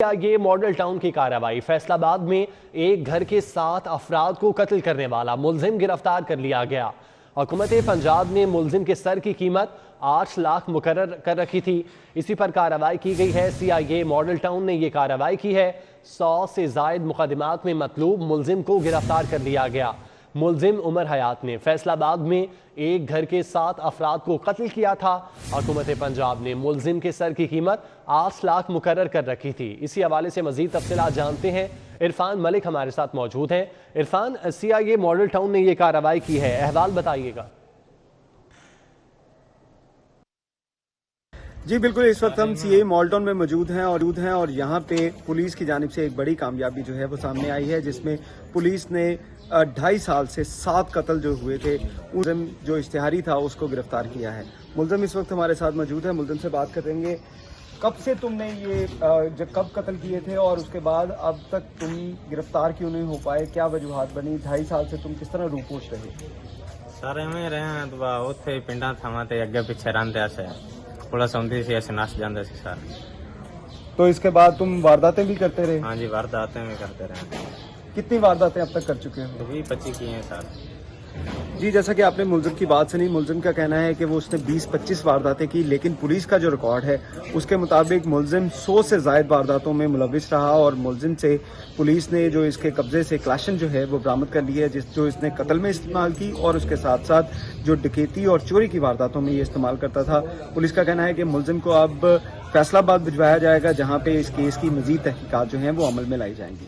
یہ model town کی کارروائی فیصل آباد میں ایک گھر کے 7 افراد کو قتل کرنے والا ملزم گرفتار کر لیا گیا۔ حکومت پنجاب نے ملزم کے سر کی قیمت 8 لاکھ مقرر کر رکھی تھی، اسی پر کارروائی کی گئی ہے۔ CIA ماڈل ٹاؤن نے یہ کارروائی کی ہے۔ 100 سے زائد مقدمات میں مطلوب ملزم کو گرفتار کر لیا گیا۔ ملزم عمر حیات نے فیصل آباد میں ایک گھر کے 7 افراد کو قتل کیا تھا۔ حکومت پنجاب نے ملزم کے سر کی قیمت 8 لاکھ مقرر کر رکھی تھی۔ اسی حوالے سے مزید تفصیلات جانتے ہیں، عرفان ملک ہمارے ساتھ موجود ہیں۔ عرفان، CIA ماڈل ٹاؤن نے یہ کارروائی کی ہے، احوال بتائیے گا۔ جی بالکل، اس وقت ہم CIA ماڈل ٹاؤن میں موجود ہیں اور یہاں پہ پولیس کی جانب سے ایک بڑی کامیابی جو ہے وہ سامنے آئی ہے، جس میں پولیس نے 2.5 سال سے 7 قتل جو ہوئے تھے، ملزم جو اشتہاری تھا اس کو گرفتار کیا ہے۔ ملزم اس وقت ہمارے ساتھ موجود ہے، ملزم سے بات کریں گے۔ کب سے تم نے یہ کب قتل کیے تھے اور اس کے بعد اب تک تم گرفتار کیوں نہیں ہو پائے؟ کیا وجوہات بنی؟ 2.5 سال سے تم کس طرح روپوش رہے؟ سر میں رہے تو اتنے پنڈا تھاواں تے اگے پیچھے رہندے سے پولیس آتی سی، ایسے نس جاندے سی سر۔ تو اس کے بعد تم وارداتیں بھی کرتے رہے؟ ہاں جی، وارداتیں بھی کرتے رہے۔ کتنی وارداتیں اب تک کر چکے ہو؟ 20-25 کی ہیں سر۔ جی، جیسا کہ آپ نے ملزم کی بات سنی، ملزم کا کہنا ہے کہ وہ اس نے 20-25 وارداتیں کی، لیکن پولیس کا جو ریکارڈ ہے اس کے مطابق ملزم 100 سے زائد وارداتوں میں ملوث رہا، اور ملزم سے پولیس نے جو اس کے قبضے سے کلاشن جو ہے وہ برآمد کر لی ہے، جو اس نے قتل میں استعمال کی، اور اس کے ساتھ ساتھ جو ڈکیتی اور چوری کی وارداتوں میں یہ استعمال کرتا تھا۔ پولیس کا کہنا ہے کہ ملزم کو اب فیصل آباد بھجوایا جائے گا، جہاں پہ اس کیس کی مزید تحقیقات جو ہیں وہ عمل میں لائی جائیں گی۔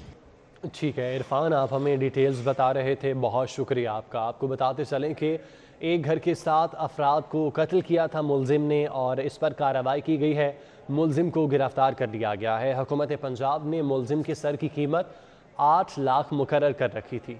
ٹھیک ہے عرفان، آپ ہمیں ڈیٹیلز بتا رہے تھے، بہت شکریہ آپ کا۔ آپ کو بتاتے چلیں کہ ایک گھر کے 7 افراد کو قتل کیا تھا ملزم نے، اور اس پر کارروائی کی گئی ہے۔ ملزم کو گرفتار کر لیا گیا ہے۔ حکومت پنجاب نے ملزم کے سر کی قیمت 8 لاکھ مقرر کر رکھی تھی۔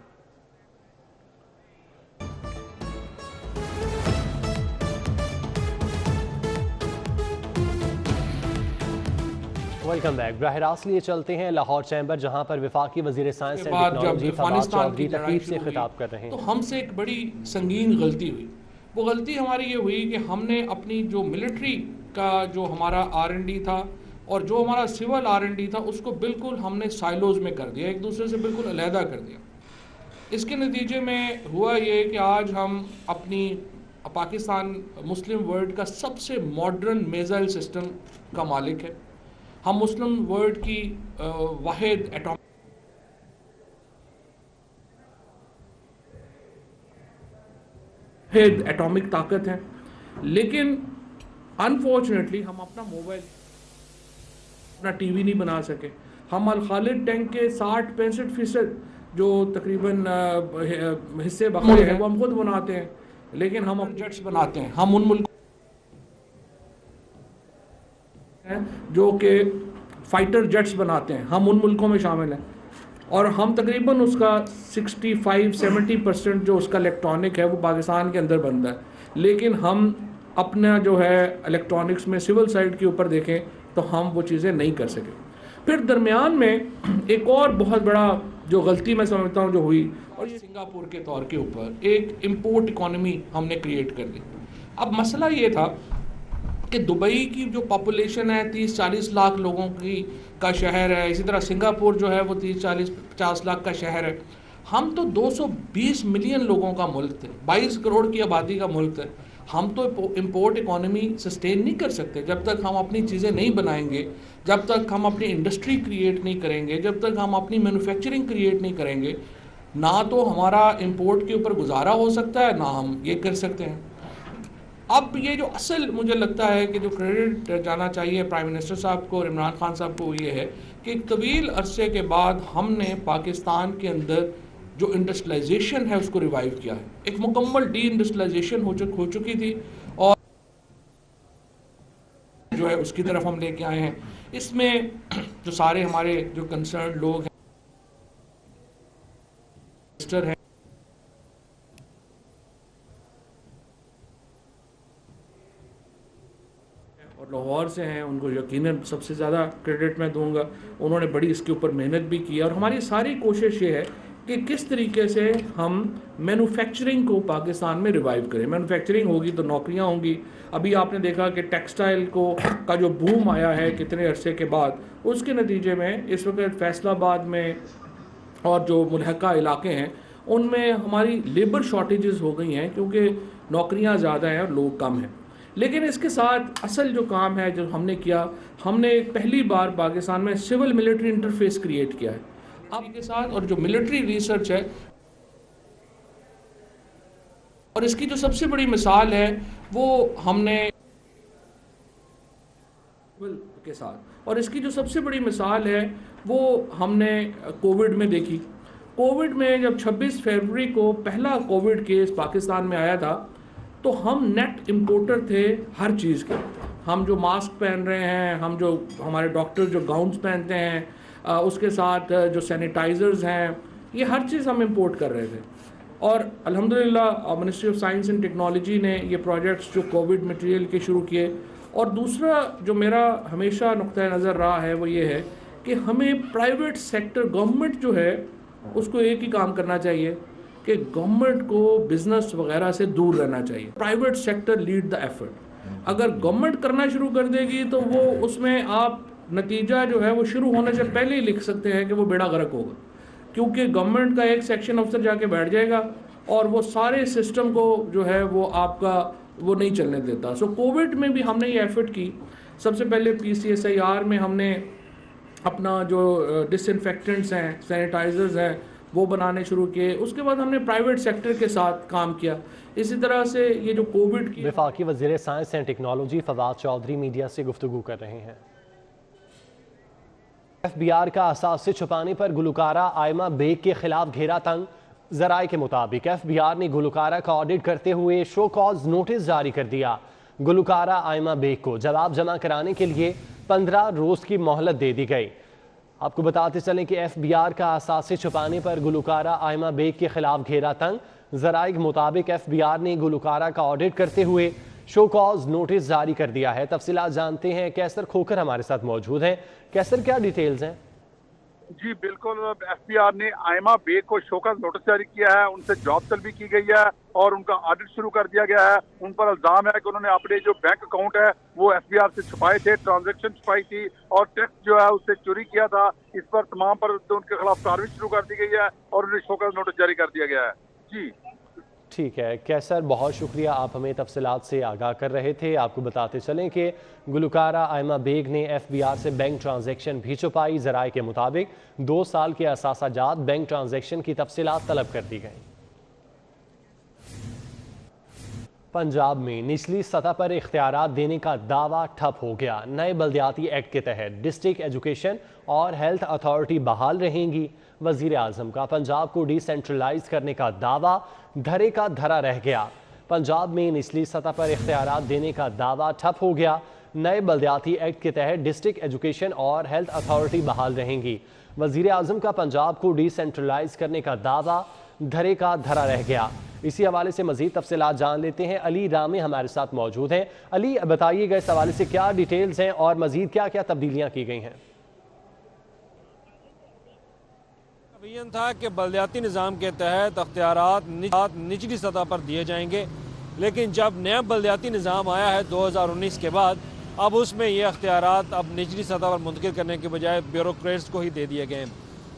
Welcome back. براہ راست لیے چلتے ہیں لاہور چیمبر، جہاں پر وفاقی وزیر science and technology Fawad Chaudhry تقریب سے خطاب کر رہے ہیں۔ تو ہم سے ایک بڑی سنگین غلطی ہوئی۔ وہ غلطی ہماری یہ ہوئی کہ ہم نے اپنی جو ملٹری کا جو ہمارا R&D تھا اور جو ہمارا سول R&D تھا، اس کو بالکل ہم نے سائلوز میں کر دیا، ایک دوسرے سے بالکل علیحدہ کر دیا۔ اس کے نتیجے میں ہوا یہ کہ آج ہم اپنی پاکستان مسلم ورلڈ کا سب سے ماڈرن میزائل سسٹم کا مالک ہے۔ ہم مسلم ورلڈ کی واحد ایٹامک طاقت ہیں، لیکن انفارچونیٹلی ہم اپنا موبائل، اپنا ٹی وی نہیں بنا سکے۔ ہم الخالد ٹینک کے 60-65% جو تقریباً حصے بقائے ہیں وہ ہم خود بناتے ہیں، لیکن ہم جیٹس بناتے ہیں۔ ہم ان ملکوں جو کہ فائٹر جیٹس بناتے ہیں، ہم ان ملکوں میں شامل ہیں، اور ہم تقریباً اس کا 65-70% جو اس کا الیکٹرانک ہے وہ پاکستان کے اندر بنتا ہے، لیکن ہم اپنا جو ہے الیکٹرانکس میں سول سائڈ کے اوپر دیکھیں تو ہم وہ چیزیں نہیں کر سکے۔ پھر درمیان میں ایک اور بہت بڑا جو غلطی میں سمجھتا ہوں جو ہوئی، اور یہ سنگاپور کے طور کے اوپر ایک امپورٹ اکانومی ہم نے کریٹ کر دی۔ اب مسئلہ یہ تھا کہ دبئی کی جو پاپولیشن ہے 30-40 لاکھ لوگوں کی کا شہر ہے، اسی طرح سنگاپور جو ہے وہ 30-40-50 لاکھ کا شہر ہے۔ ہم تو 220 ملین لوگوں کا ملک تھے، 22 کروڑ کی آبادی کا ملک ہے۔ ہم تو امپورٹ اکانومی سسٹین نہیں کر سکتے جب تک ہم اپنی چیزیں نہیں بنائیں گے، جب تک ہم اپنی انڈسٹری کریٹ نہیں کریں گے، جب تک ہم اپنی مینوفیکچرنگ کریٹ نہیں کریں گے، نہ تو ہمارا امپورٹ کے اوپر گزارا ہو سکتا ہے، نہ ہم یہ کر سکتے ہیں۔ اب یہ جو اصل مجھے لگتا ہے کہ جو کریڈٹ جانا چاہیے پرائم منسٹر صاحب کو اور عمران خان صاحب کو، یہ ہے کہ ایک طویل عرصے کے بعد ہم نے پاکستان کے اندر جو انڈسٹریلائزیشن ہے اس کو ریوائیو کیا ہے۔ ایک مکمل ڈی انڈسٹریلائزیشن ہو چکی تھی، اور جو ہے اس کی طرف ہم لے کے آئے ہیں۔ اس میں جو سارے ہمارے جو کنسرنڈ لوگ ہیں، منسٹر ہیں، اور لاہور سے ہیں، ان کو یقیناً سب سے زیادہ کریڈٹ میں دوں گا۔ انہوں نے بڑی اس کے اوپر محنت بھی کی، اور ہماری ساری کوشش یہ ہے کہ کس طریقے سے ہم مینوفیکچرنگ کو پاکستان میں ریوائیو کریں. مینوفیکچرنگ ہوگی تو نوکریاں ہوں گی. ابھی آپ نے دیکھا کہ ٹیکسٹائل کا جو بوم آیا ہے کتنے عرصے کے بعد, اس کے نتیجے میں اس وقت فیصل آباد میں اور جو ملحقہ علاقے ہیں ان میں ہماری لیبر شارٹیجز ہو گئی ہیں, کیونکہ نوکریاں زیادہ ہیں اور لوگ کم ہیں. لیکن اس کے ساتھ اصل جو کام ہے جو ہم نے کیا, ہم نے پہلی بار پاکستان میں سول ملٹری انٹرفیس کریٹ کیا ہے آپ کے ساتھ, اور جو ملٹری ریسرچ ہے, اور اس کی جو سب سے بڑی مثال ہے وہ ہم نے کے ساتھ, اور اس کی جو سب سے بڑی مثال ہے وہ ہم نے کووڈ میں دیکھی. کووڈ میں جب 26 فروری کو پہلا کووڈ کیس پاکستان میں آیا تھا تو ہم نیٹ امپورٹر تھے ہر چیز کے. ہم جو ماسک پہن رہے ہیں, ہم جو ہمارے ڈاکٹر جو گاؤنز پہنتے ہیں, اس کے ساتھ جو سینیٹائزرز ہیں, یہ ہر چیز ہم امپورٹ کر رہے تھے. اور الحمدللہ ministry of science and technology نے یہ پروجیکٹس جو کووڈ مٹیریل کے شروع کیے. اور دوسرا جو میرا ہمیشہ نقطہ نظر رہا ہے وہ یہ ہے کہ ہمیں پرائیویٹ سیکٹر, گورنمنٹ جو ہے اس کو ایک ہی کام کرنا چاہیے کہ گورنمنٹ کو بزنس وغیرہ سے دور رہنا چاہیے. Private sector lead the effort. اگر گورنمنٹ کرنا شروع کر دے گی تو وہ اس میں آپ نتیجہ جو ہے وہ شروع ہونے سے پہلے ہی لکھ سکتے ہیں کہ وہ بیڑا غرق ہوگا, کیونکہ گورنمنٹ کا ایک سیکشن افسر جا کے بیٹھ جائے گا اور وہ سارے سسٹم کو جو ہے وہ آپ کا وہ نہیں چلنے دیتا. سو کووڈ میں بھی ہم نے یہ ایفرٹ کی. سب سے پہلے PCSIR میں ہم نے اپنا جو ڈس انفیکٹنٹس ہیں, سینیٹائزرز ہیں, وہ بنانے شروع کیے. اس کے بعد ہم نے پرائیویٹ سیکٹر کے ساتھ کام کیا. اسی طرح سے یہ جو کووڈ کی, وفاقی وزیر science and technology Fawad Chaudhry media سے گفتگو کر رہے ہیں. FBR کا اثاثے چھپانے پر گلوکارہ آئمہ بیگ کے خلاف گھیرا تنگ. ذرائع کے مطابق FBR نے گلوکارہ کا آڈٹ کرتے ہوئے شو کاز نوٹس جاری کر دیا. گلوکارہ آئمہ بیگ کو جواب جمع کرانے کے لیے 15 روز کی مہلت دے دی گئی. آپ کو بتاتے چلیں کہ FBR کا اثاثے چھپانے پر گلوکارہ آئمہ بیگ کے خلاف گھیرا تنگ. ذرائع کے مطابق FBR نے گلوکارہ کا آڈٹ کرتے ہوئے شو کاز نوٹس جاری کر دیا ہے. تفصیلات جانتے ہیں, کیسر کھوکر ہمارے ساتھ موجود ہیں. کیسر, کیا ڈیٹیلز ہیں؟ جی بالکل, FBR نے آئمہ بیگ کو شو کاز نوٹس جاری کیا ہے. ان سے جاب طلبی کی گئی ہے اور ان کا آڈٹ شروع کر دیا گیا ہے. ان پر الزام ہے کہ انہوں نے اپنے جو بینک اکاؤنٹ ہے وہ FBR سے چھپائے تھے, ٹرانزیکشن چھپائی تھی اور ٹیکس جو ہے اس سے چوری کیا تھا. اس پر تمام پر ان کے خلاف کارروائی شروع کر دی گئی ہے اور انہیں شو کاز نوٹس جاری کر دیا گیا ہے. جی ٹھیک ہے کیسر, بہت شکریہ, آپ ہمیں تفصیلات سے آگاہ کر رہے تھے. آپ کو بتاتے چلیں کہ گلوکارہ آئمہ بیگ نے FBR سے بینک ٹرانزیکشن بھی چھپائی. ذرائع کے مطابق 2 سال کے اثاثہ جات بینک ٹرانزیکشن کی تفصیلات طلب کر دی گئیں. پنجاب میں نچلی سطح پر اختیارات دینے کا دعویٰ ٹھپ ہو گیا. نئے بلدیاتی ایکٹ کے تحت ڈسٹرکٹ ایجوکیشن اور ہیلتھ اتھارٹی بحال رہیں گی. وزیر اعظم کا پنجاب کو ڈی سینٹرلائز کرنے کا دعویٰ دھرے کا دھرا رہ گیا. پنجاب میں نچلی سطح پر اختیارات دینے کا دعویٰ ٹھپ ہو گیا. نئے بلدیاتی ایکٹ کے تحت ڈسٹرکٹ ایجوکیشن اور ہیلتھ اتھارٹی بحال رہیں گی. وزیر اعظم کا پنجاب کو ڈی سینٹرلائز کرنے کا دعویٰ دھرے کا دھرا رہ گیا. اسی حوالے سے مزید تفصیلات جان لیتے ہیں. علی رامے ہمارے ساتھ موجود ہیں. علی, بتائیے گا اس حوالے سے کیا ڈیٹیلز ہیں اور مزید کیا کیا تبدیلیاں کی گئی ہیں؟ بیان تھا کہ بلدیاتی نظام کے تحت اختیارات نچلی سطح پر دیے جائیں گے, لیکن جب نیا بلدیاتی نظام آیا ہے 2019 کے بعد, اب اس میں یہ اختیارات اب نچلی سطح پر منتقل کرنے کے بجائے بیوروکریٹس کو ہی دے دیے گئے.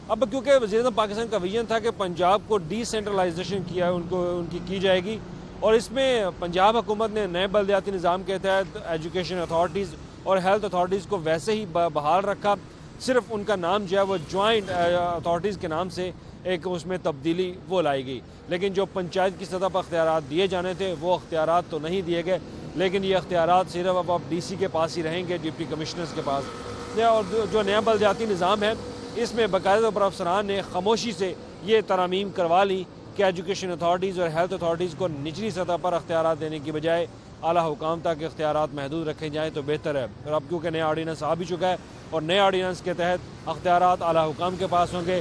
اب کیونکہ وزیر اعظم پاکستان کا ویژن تھا کہ پنجاب کو ڈی سینٹرلائزیشن کیا ہے, ان کی جائے گی, اور اس میں پنجاب حکومت نے نئے بلدیاتی نظام کے تحت ایجوکیشن اتھارٹیز اور ہیلتھ اتھارٹیز کو ویسے ہی بحال رکھا. صرف ان کا نام جو ہے وہ جوائنٹ اتھارٹیز کے نام سے ایک اس میں تبدیلی وہ لائی گئی. لیکن جو پنچایت کی سطح پر اختیارات دیے جانے تھے وہ اختیارات تو نہیں دیے گئے, لیکن یہ اختیارات صرف اب DC کے پاس ہی رہیں گے, ڈپٹی کمشنرز کے پاس. اور جو نیا بلدیاتی نظام ہے اس میں باقاعدہ پر افسران نے خاموشی سے یہ ترامیم کروا لی کہ ایجوکیشن اتھارٹیز اور ہیلتھ اتھارٹیز کو نچلی سطح پر اختیارات دینے کی بجائے اعلیٰ حکام تک اختیارات محدود رکھے جائیں تو بہتر ہے. اور اب کیونکہ نیا آرڈیننس آ بھی چکا ہے اور نئے آرڈیننس کے تحت اختیارات اعلیٰ حکام کے پاس ہوں گے,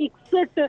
61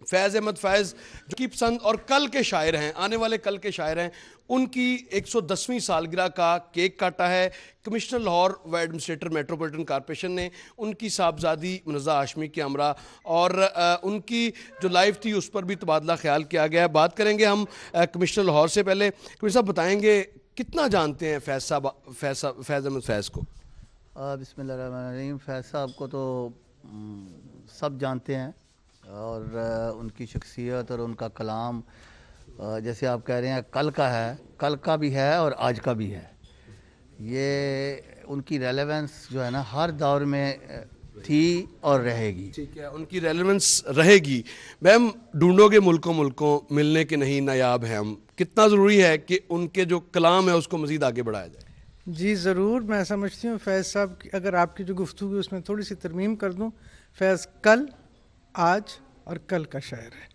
فیض احمد فیض جو کی پسند اور کل کے شاعر ہیں, آنے والے کل کے شاعر ہیں, ان کی 110ویں سالگرہ کا کیک کاٹا ہے کمشنر لاہور و ایڈمنسٹریٹر میٹروپولیٹن کارپوریشن نے. ان کی صاحبزادی منزہ ہاشمی کے ہمراہ اور ان کی جو لائف تھی اس پر بھی تبادلہ خیال کیا گیا ہے. بات کریں گے ہم کمشنر لاہور سے. پہلے کمشنر صاحب بتائیں گے کتنا جانتے ہیں فیض احمد فیض کو؟ بسم اللہ الرحمن الرحیم. فیض صاحب کو تو سب جانتے ہیں اور ان کی شخصیت اور ان کا کلام جیسے آپ کہہ رہے ہیں کل کا ہے, کل کا بھی ہے اور آج کا بھی ہے. یہ ان کی ریلیونس جو ہے نا ہر دور میں تھی اور رہے گی. ٹھیک ہے, ان کی ریلیونس رہے گی. میم ڈھونڈو گے ملکوں ملنے کے نہیں نایاب ہیں ہم, کتنا ضروری ہے کہ ان کے جو کلام ہے اس کو مزید آگے بڑھایا جائے؟ جی ضرور. میں سمجھتی ہوں فیض صاحب اگر آپ کی جو گفتگو ہے اس میں تھوڑی سی ترمیم کر دوں, فیض کل, آج اور کل کا شاعر ہے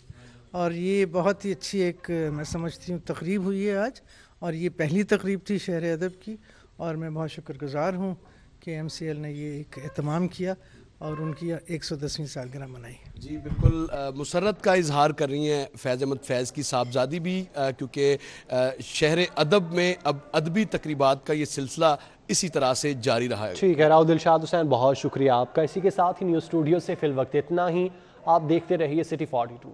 اور یہ بہت ہی اچھی ایک میں سمجھتی ہوں تقریب ہوئی ہے آج, اور یہ پہلی تقریب تھی شہر ادب کی اور میں بہت شکر گزار ہوں کہ ایم سی ایل نے یہ ایک اہتمام کیا اور ان کی 110ویں سالگرہ منائی. جی بالکل, مسرت کا اظہار کر رہی ہیں فیض احمد فیض کی صاحبزادی بھی, کیونکہ شہر ادب میں اب ادبی تقریبات کا یہ سلسلہ اسی طرح سے جاری رہا ہے. ٹھیک ہے راؤ دلشاد حسین, بہت شکریہ آپ کا. اسی کے ساتھ ہی نیوز اسٹوڈیو سے فی الوقت اتنا ہی. آپ دیکھتے رہیے سٹی 42.